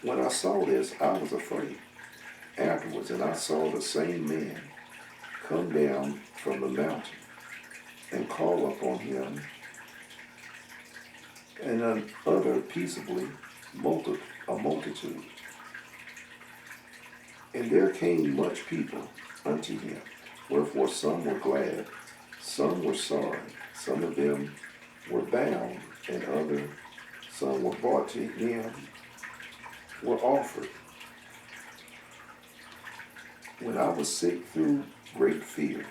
When I saw this, I was afraid. Afterwards, and I saw the same man come down from the mountain and call upon him and other peaceably a multitude. And there came much people unto him, wherefore some were glad, some were sorry, some of them were bound, and some were brought to him, were offered. When I was sick through great fear,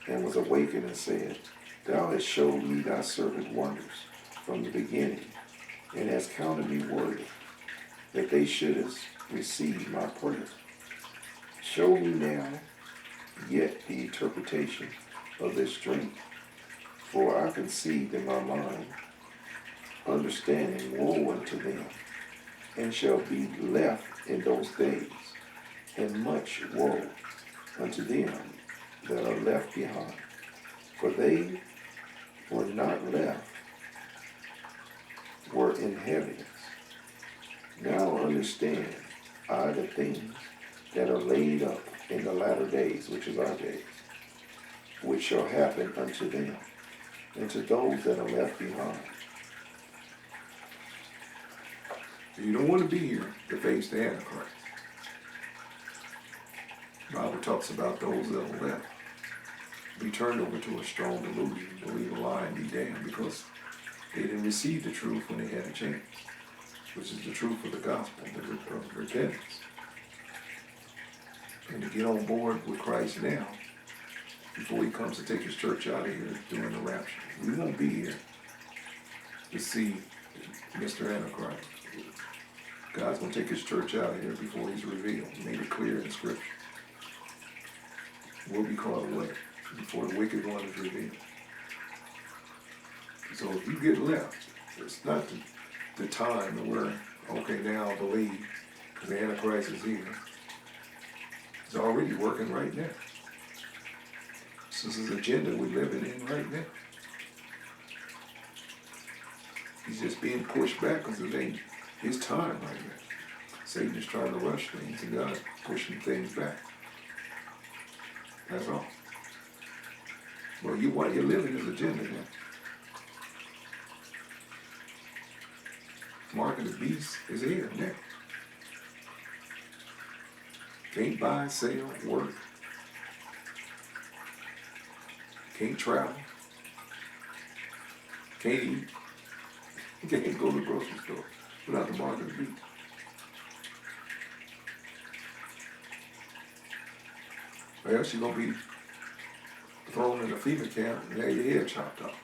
and was awakened and said, Thou hast showed me thy servant wonders from the beginning, and hast counted me worthy, that they shouldest receive my prayer. Show me now yet the interpretation of this dream, for I conceived in my mind, understanding woe unto them, and shall be left in those days, and much woe unto them that are left behind, for they were not left, were in heaviness. Now understand I the things that are laid up in the latter days, which is our days, which shall happen unto them, and to those that are left behind. You don't want to be here to face the Antichrist. The Bible talks about those that are left be turned over to a strong delusion, believe a lie and be damned, because they didn't receive the truth when they had a chance, which is the truth of the gospel, of repentance. And to get on board with Christ now, before he comes to take his church out of here during the rapture. We won't be here to see Mr. Antichrist. God's going to take his church out of here before he's revealed. He made it clear in Scripture. We'll be caught away before the wicked one is revealed. So if you get left, it's not the time where, okay, now I believe, because the Antichrist is here. It's already working right now. This is his agenda we're living in right now. He's just being pushed back because it ain't his time right now. Satan is trying to rush things and God's pushing things back. That's all. Well, while you're living his agenda now. Mark of the beast is here now. Can't buy, sell, work. Can't travel. Can't eat. Can't go to the grocery store without the mark of the beast. Or else you're going to be thrown in a FEMA camp and have your head chopped off.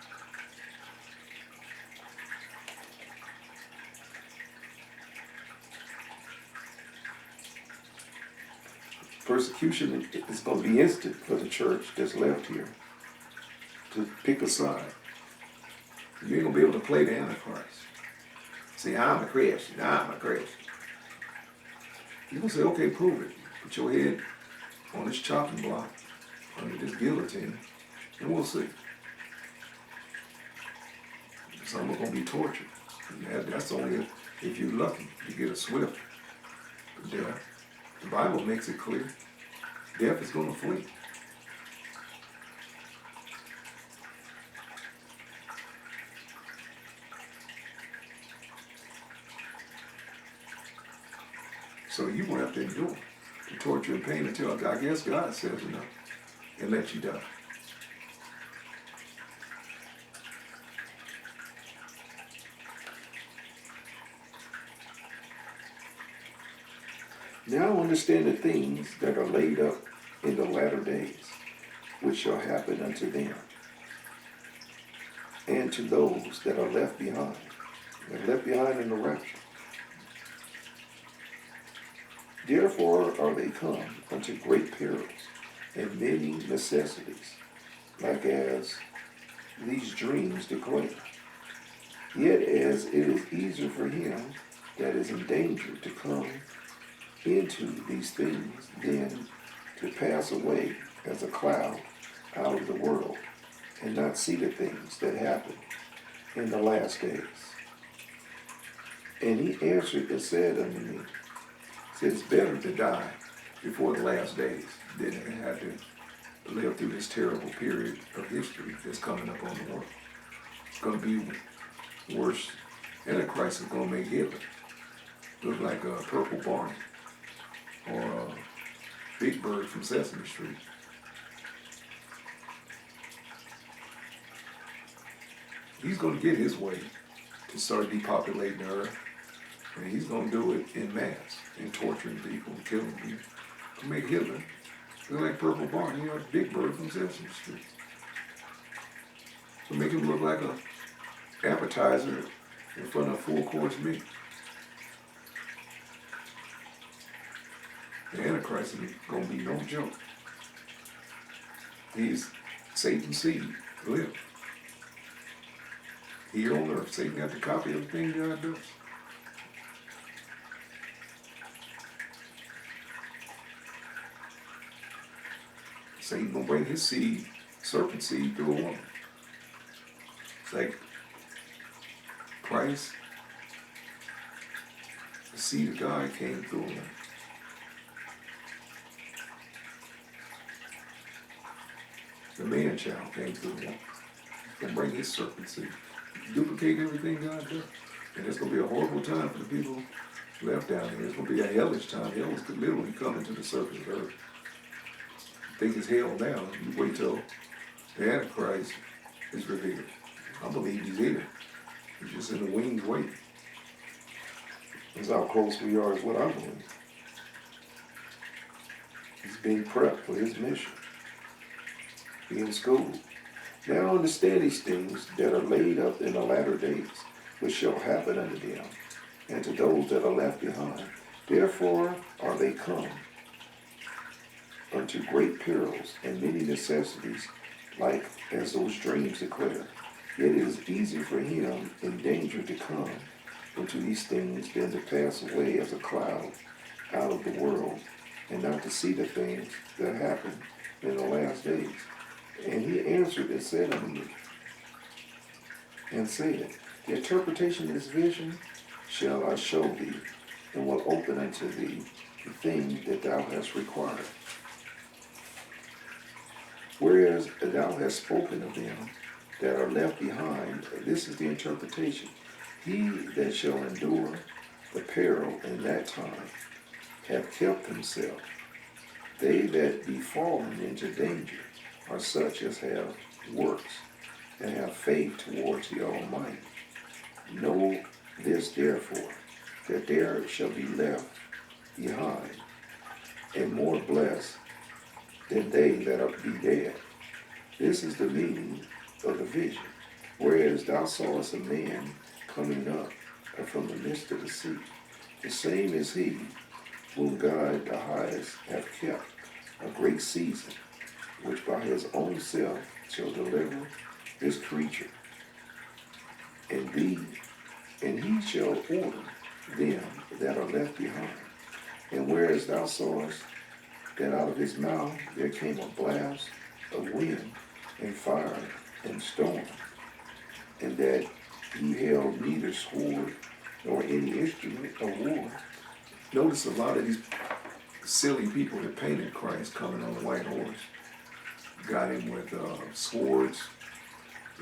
Persecution is going to be instant for the church that's left here to pick a side. You ain't going to be able to play the Antichrist. Say, I'm a Christian, I'm a Christian. You're going to say, okay, prove it. Put your head on this chopping block, under this guillotine, and we'll see. Some are going to be tortured. And that's only if you're lucky. You get a swift death. The Bible makes it clear. Death is going to flee. So you won't have to endure the torture and pain until, I guess, God says enough and let you die. Now understand the things that are laid up in the latter days, which shall happen unto them, and to those that are left behind. They're left behind in the rapture. Therefore are they come unto great perils and many necessities, like as these dreams declare. Yet as it is easier for him that is in danger to come into these things than to pass away as a cloud out of the world and not see the things that happen in the last days. And he answered and said unto me, Said it's better to die before the last days than to have to live through this terrible period of history that's coming up on the world. It's going to be worse. Antichrist is going to make Hitler look like a purple Barney or a Big Bird from Sesame Street. He's going to get his way to start depopulating the earth. And he's going to do it in mass, and torturing people, and killing people. To make Hitler look like Purple Barney or Big Bird from Sesame Street. To make him look like a appetizer in front of a full-course meal. The Antichrist is going to be no joke. He's Satan's seed, live. Here on earth, Satan got to copy everything God does. Satan gonna bring his seed, serpent seed, through a woman. It's like Christ, the seed of God came through a woman. The man-child came through a woman. He's gonna bring his serpent seed, duplicate everything God does. And it's gonna be a horrible time for the people left down here. It's gonna be a hellish time. Hell is literally coming to the surface of the earth. Think it's hell now. You wait till the Antichrist is revealed. I believe he's here. He's just in the wings waiting. That's how close we are is what I believe. He's being prepped for his mission. Being schooled. Now understand these things that are laid up in the latter days, which shall happen unto them, and to those that are left behind. Therefore are they come unto great perils and many necessities, like as those dreams declare. Yet it is easier for him in danger to come into these things than to pass away as a cloud out of the world, and not to see the things that happen in the last days. And he answered and said unto me, and said, the interpretation of this vision shall I show thee, and will open unto thee the thing that thou hast required. Whereas thou hast spoken of them that are left behind, this is the interpretation. He that shall endure the peril in that time hath kept himself. They that be fallen into danger are such as have works and have faith towards the Almighty. Know this therefore, that there shall be left behind, and more blessed than they that are be dead. This is the meaning of the vision. Whereas thou sawest a man coming up from the midst of the sea, the same is he whom God the highest hath kept a great season, which by his own self shall deliver his creature, and he shall order them that are left behind. And whereas thou sawest that out of his mouth there came a blast of wind and fire and storm, and that he held neither sword nor any instrument of war. Notice a lot of these silly people that painted Christ coming on a white horse. Got him with swords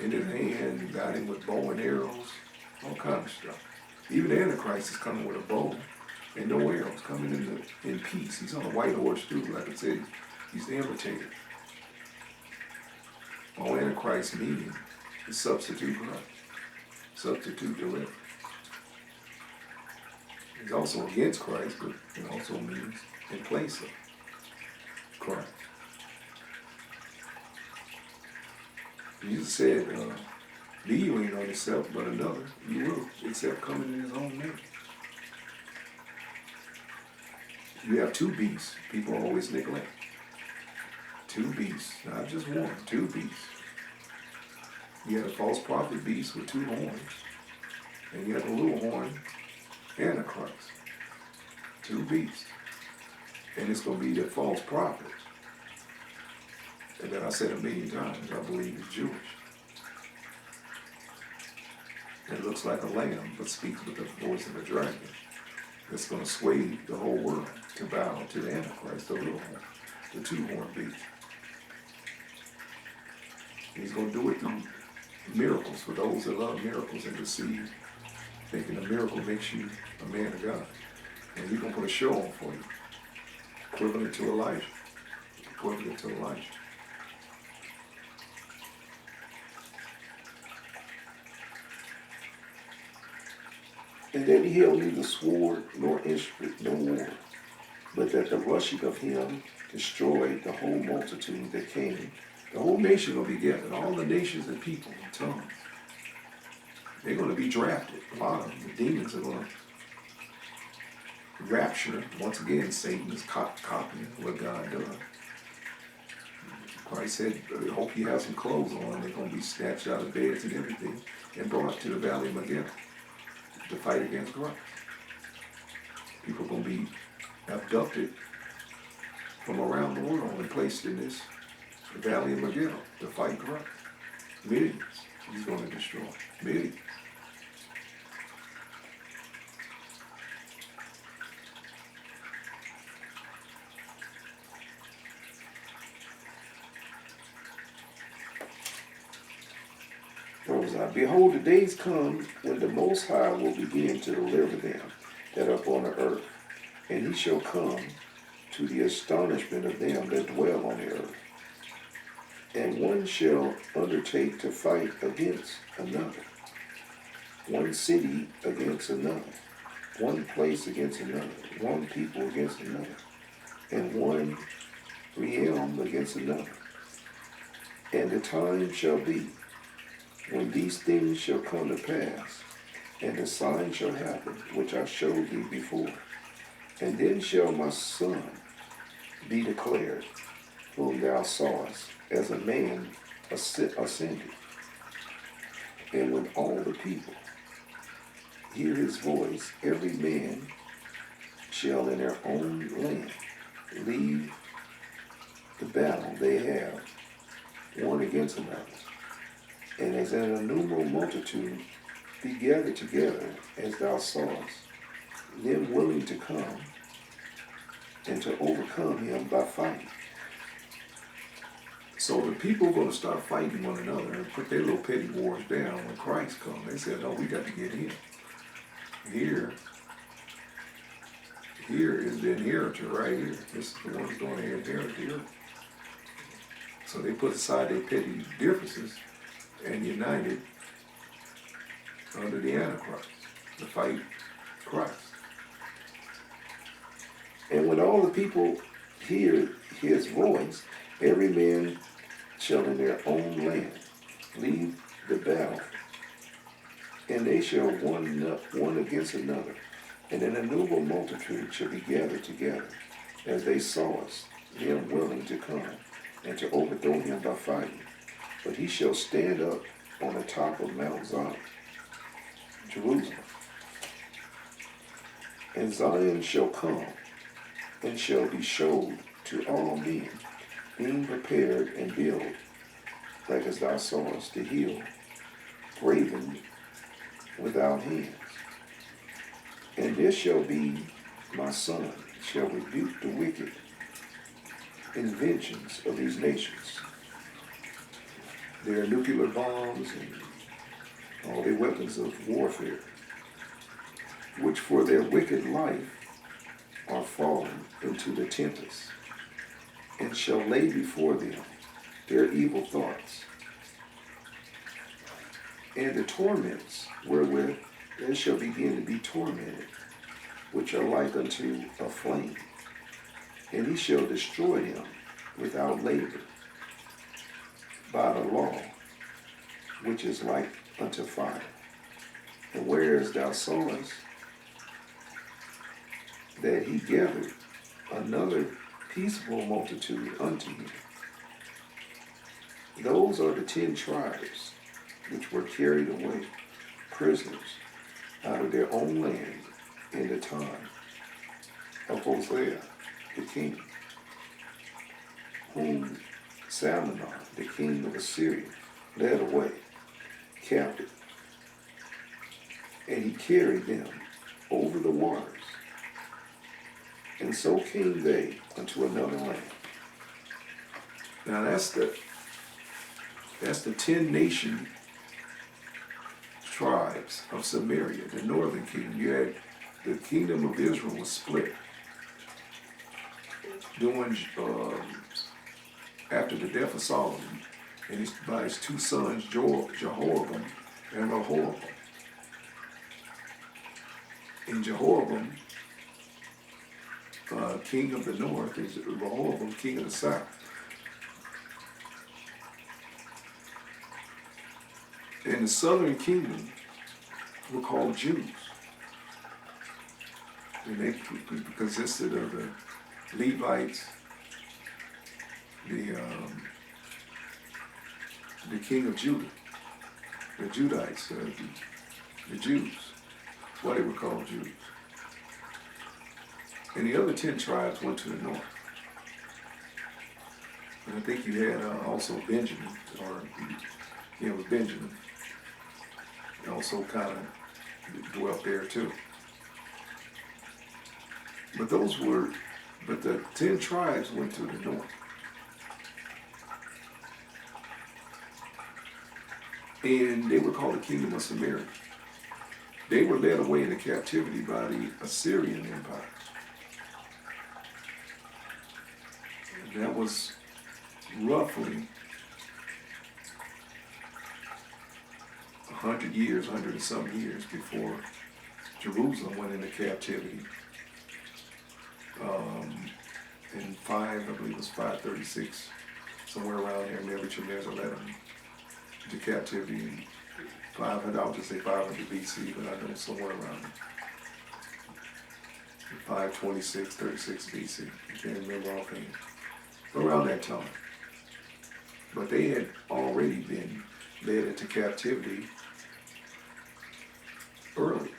in his hand, got him with bow and arrows, all kind of stuff. Even the Antichrist is coming with a bow and no arrows, coming in peace. He's on a white horse too, like I said, he's the imitator. All Antichrist meaning is substitute Christ, substitute deliverer. He's also against Christ, but it also means in place of Christ. Jesus said, thee you ain't on yourself, but another you will, except coming in his own name. You have two beasts, people always neglect. Two beasts, not just one, two beasts. You have a false prophet beast with two horns, and you have a little horn, Antichrist. Two beasts. And it's going to be the false prophet. And that I said a million times, I believe is Jewish. It looks like a lamb, but speaks with the voice of a dragon. that's going to sway the whole world to bow to the Antichrist, the little horn, the two-horned beast. He's going to do it through miracles for those that love miracles and receive, thinking a miracle makes you a man of God. And he's going to put a show on for you, equivalent to Elijah. Equivalent to Elijah. And that he held neither sword nor instrument, no war, but that the rushing of him destroyed the whole multitude that came. The whole nation will be gathered, all the nations and people and tongues. They're going to be drafted. A lot of them, the demons are going to rapture. Once again, Satan is copying what God does. Christ said, I hope you have some clothes on. They're going to be snatched out of beds and everything and brought to the valley of Megiddo to fight against Christ. People are going to be abducted from around the world and placed in this valley of Megiddo to fight Christ. Millions he's going to destroy. Millions. Behold, the days come when the Most High will begin to deliver them that are upon the earth, and he shall come to the astonishment of them that dwell on the earth. And one shall undertake to fight against another, one city against another, one place against another, one people against another, and one realm against another. And the time shall be when these things shall come to pass, and the sign shall happen, which I showed thee before. And then shall my son be declared, whom thou sawest, as a man ascended. And when all the people hear his voice, every man shall in their own land leave the battle they have one against another. And as an innumerable multitude be gathered together, as thou sawest, them willing to come and to overcome him by fighting. So the people are going to start fighting one another and put their little petty wars down when Christ comes. They said, no, we got to get in. Here is the inheritor right here. This is the one who's going to inherit the earth. So they put aside their petty differences and united under the Antichrist to fight Christ. And when all the people hear his voice, every man shall in their own land leave the battle, and they shall one against another, and an innumerable multitude shall be gathered together, as they saw us, them willing to come, and to overthrow him by fighting. But he shall stand up on the top of Mount Zion, Jerusalem. And Zion shall come, and shall be showed to all men, being prepared and built, like as thou sawest the hill, graven without hands. And this shall be my son, shall rebuke the wicked inventions of these nations, their nuclear bombs and all their weapons of warfare, which for their wicked life are fallen into the tempest, and shall lay before them their evil thoughts, and the torments wherewith they shall begin to be tormented, which are like unto a flame. And he shall destroy them without labor, by the law, which is like unto fire. And whereas thou sawest that he gathered another peaceable multitude unto him, those are the 10 tribes which were carried away prisoners out of their own land in the time of Hosea the king, whom Salmon, the king of Assyria, led away captive. And he carried them over the waters And so came they unto another land. Now that's the 10 nation tribes of Samaria, the northern kingdom. You had the kingdom of Israel was split during after the death of Solomon and by his two sons Jehoram and Rehoboam. And Jehoram, king of the north, is Rehoboam, king of the south. And the southern kingdom were called Jews. And they consisted of the Levites, the king of Judah, the Judites, the Jews, what they were called Jews. And the other 10 tribes went to the north. And I think you had also Benjamin, it was Benjamin. He also kind of dwelt there too. But the 10 tribes went to the north. And they were called the kingdom of Samaria. They were led away into captivity by the Assyrian Empire. And that was roughly 100 and some years before Jerusalem went into captivity. In I believe it was 536, somewhere around there, Nebuchadnezzar led them to captivity in 500, I would just say 500 BC, but I know somewhere around 526, 36 BC. I can't remember offhand. Around that time. But they had already been led into captivity early.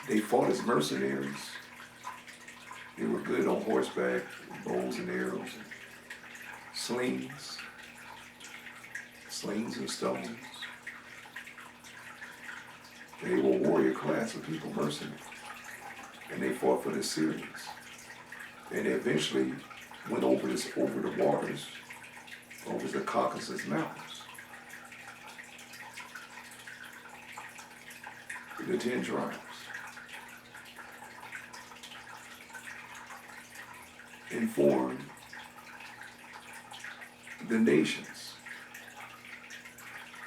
They fought as mercenaries. They were good on horseback, bows and arrows, and slings and stones. They were a warrior class of people, mercenaries. And they fought for the Syrians. And they eventually went over the waters, over the Caucasus Mountains. The 10 tribes. And formed the nations.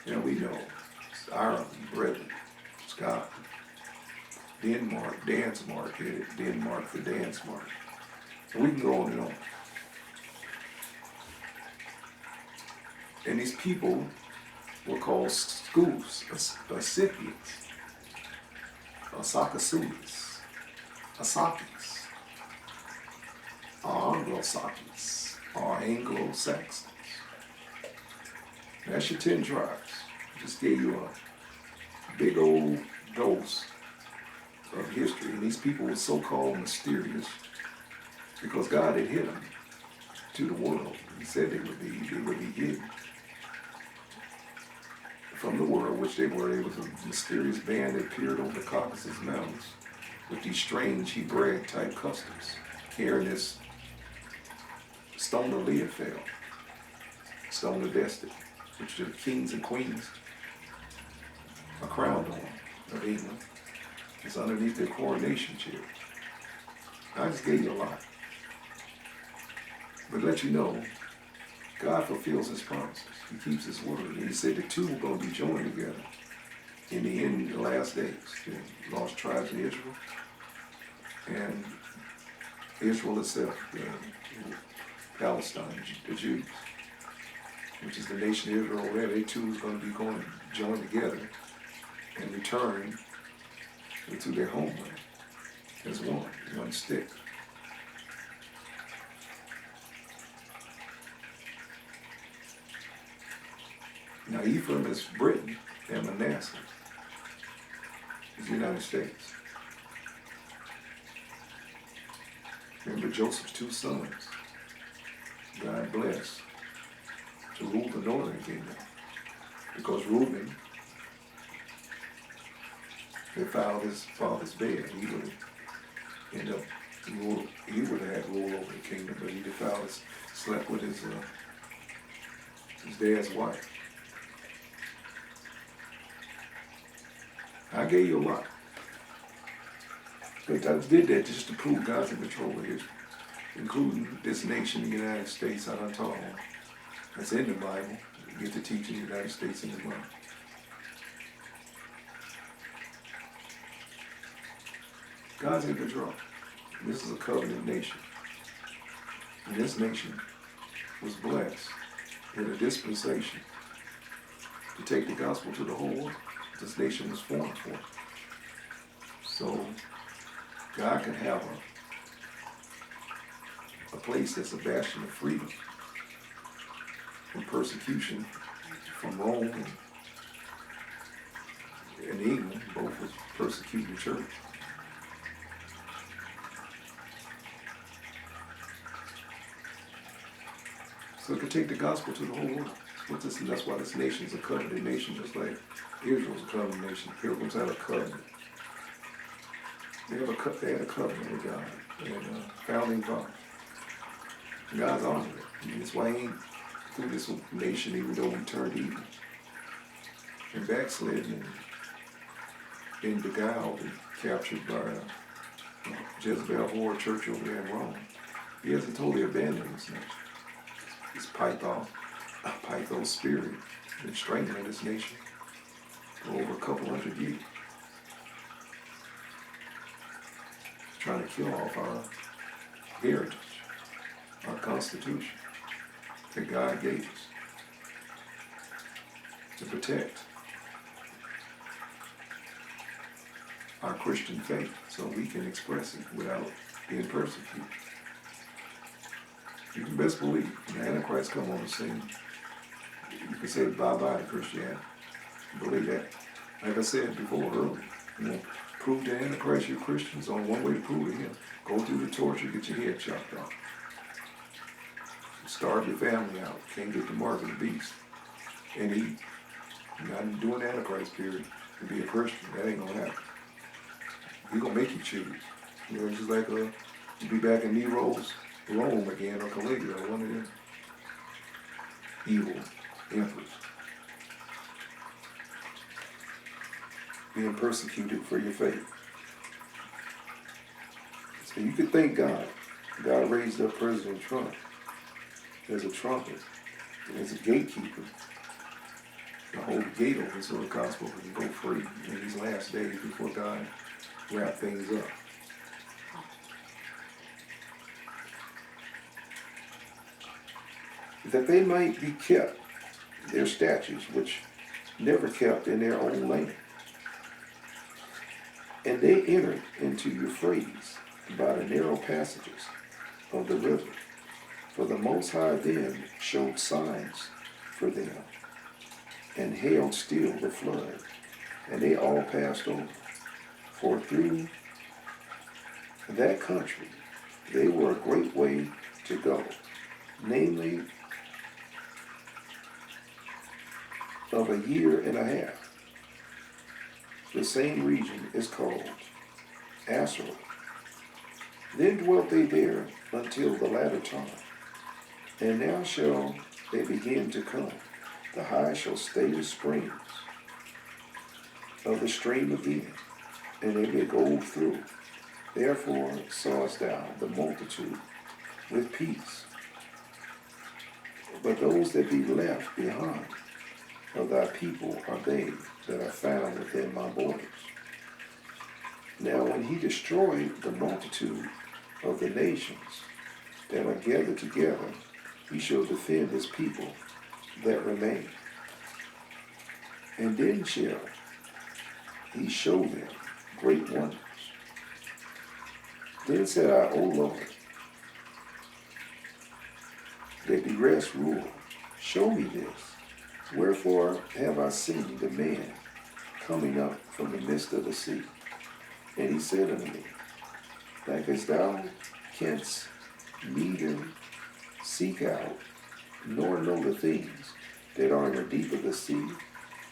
Now we know it's Ireland, Britain, Scotland, Denmark, Denmark for dance mark. And we can go on and on. And these people were called Scythians, Scythians, Asakasunis, Asakis, Anglo-Saxons, or Anglo-Saxons. That's your 10 tribes. Just gave you a big old dose of history. And these people were so-called mysterious because God had hid them to the world. He said they would be hidden from the world, which they were. It was a mysterious band that appeared over the Caucasus Mountains with these strange Hebraic type customs, carrying this stone of Leophel, stone of destiny, which the kings and queens are crowned on of England. It's underneath their coronation chair. I just gave you a lot. But let you know, God fulfills his promises. He keeps his word. And he said the two were going to be joined together in the end, the last days. The lost tribes of Israel and Israel itself, Palestine, the Jews, which is the nation of Israel already. They two is going to be joined together and return into their homeland as one stick. Now Ephraim is Britain and Manasseh is the United States. Remember Joseph's two sons, God blessed to rule the northern kingdom, because Reuben defiled his father's bed, he would have ended up he would have had rule over the kingdom, but he slept with his dad's wife. I gave you a lot. But I did that just to prove God's in control of history, including this nation, the United States. I done taught on. That's in the Bible. You get to teach the United States in the Bible. God's in control. This is a covenant nation. And this nation was blessed with a dispensation to take the gospel to the whole world. This nation was formed for it. So God can have a place that's a bastion of freedom from persecution from Rome and England, both was persecuting the church. So it can take the gospel to the whole world. That's why this nation is a covenant nation, just like Israel's a covenant nation. Pilgrims had a covenant. They had a covenant with God and founding fathers. God's honored it. And that's why he ain't through this nation, even though we turned evil and backslid and beguiled and captured by Jezebel whore church over there in Rome. He hasn't totally abandoned this nation. This Python spirit been strangling this nation for over a couple hundred years. Trying to kill off our heritage, our Constitution that God gave us to protect our Christian faith so we can express it without being persecuted. You can best believe when the Antichrist come on the scene, you can say bye-bye to Christianity. Believe that. Like I said before earlier, prove to Antichrist you're Christians. Only one way to prove to him. Go through the torture, get your head chopped off. Starve your family out. Can't get the mark of the beast. And eat. You're not doing the Antichrist period to be a Christian. That ain't gonna happen. He's gonna make you choose. Just like you'll be back in Nero's Rome again, or Caligula, or one of them evil emperors. Being persecuted for your faith. So you could thank God. God raised up President Trump as a trumpet, as a gatekeeper, to hold the gate open so the gospel can go free in these last days before God wrap things up. That they might be kept, their statutes, which never kept in their own land. And they entered into Euphrates by the narrow passages of the river. For the Most High then showed signs for them, and held still the flood, and they all passed over. For through that country they were a great way to go, namely of a year and a half. The same region is called Ezra. Then dwelt they there until the latter time. And now shall they begin to come. The high shall stay the springs of the stream again, and they may go through. Therefore sawest thou the multitude with peace. But those that be left behind of thy people are they that are found within my borders. Now when he destroyed the multitude of the nations that are gathered together, he shall defend his people that remain. And then shall he show them great wonders. Then said I, O Lord, that the rest rule, show me this. Wherefore have I seen the man coming up from the midst of the sea? And he said unto me, like as thou canst neither seek out nor know the things that are in the deep of the sea,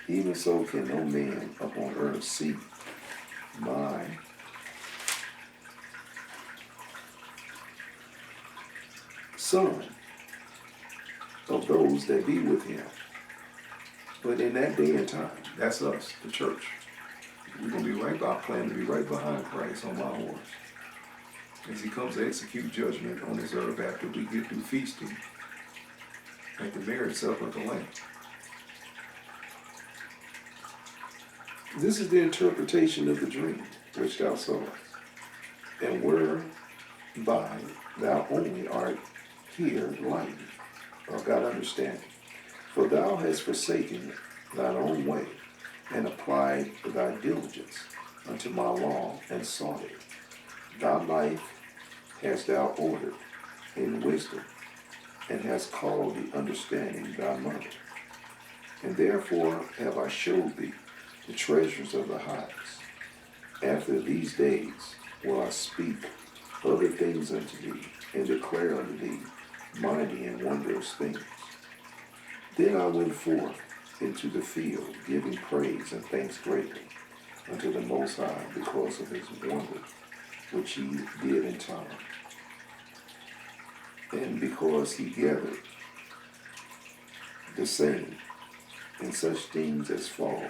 even so can no man upon earth see son of those that be with him. But in that day and time, that's us, the church. We're going to be right by, plan to be right behind Christ on my horse as he comes to execute judgment on this earth after we get through feasting at the marriage supper of the Lamb. This is the interpretation of the dream which thou sawest, and whereby thou only art here lightened, or got understanding. For thou hast forsaken thine own way, and applied thy diligence unto my law, and sought it. Thy life hast thou ordered in wisdom, and hast called the understanding thy mother. And therefore have I showed thee the treasures of the heights. After these days will I speak other things unto thee, and declare unto thee mighty and wondrous things. Then I went forth into the field, giving praise and thanks greatly unto the Most High, because of his wonder which he did in time, and because he gathered the same in such things as fall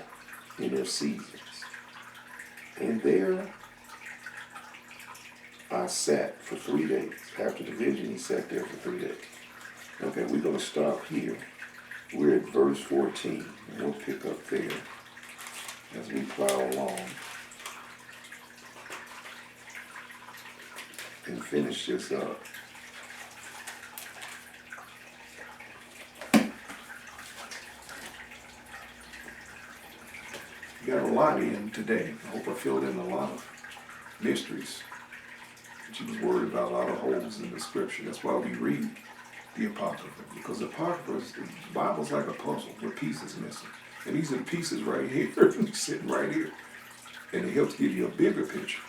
in their seasons. And there I sat for 3 days. After the vision, he sat there for 3 days. Okay, we're going to stop here. We're at verse 14, and we'll pick up there as we plow along and finish this up. We got a lot in today. I hope I filled in a lot of mysteries. She was worried about a lot of holes in the scripture. That's why we read the Apocrypha, because the Apocrypha, the Bible's like a puzzle with pieces missing. And these are the pieces right here, sitting right here. And it helps give you a bigger picture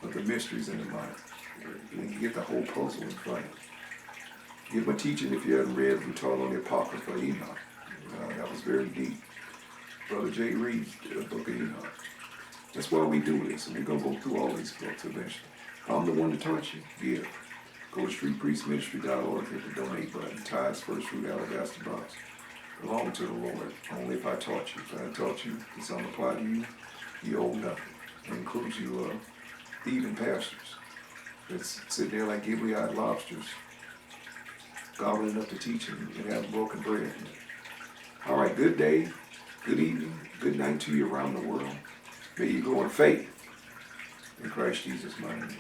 of the mysteries in the Bible. When you get the whole puzzle in front of you. Give my teaching, if you haven't read, we taught on the Apocrypha Enoch. That was very deep. Brother Jay reads the book of Enoch. That's why we do this, and we're going to go through all these books eventually. I'm the one that taught you. Yeah. Go to streetpriestministry.org, hit the donate button, tithes, first fruit, alabaster box. Belong to the Lord, only if I taught you. If I taught you, it's going to apply to you, you owe nothing. It includes you thieving pastors that sit there like gibbly-eyed lobsters, gobbling up the teaching and have broken bread. All right, good day, good evening, good night to you around the world. May you go in faith in Christ Jesus' mighty name.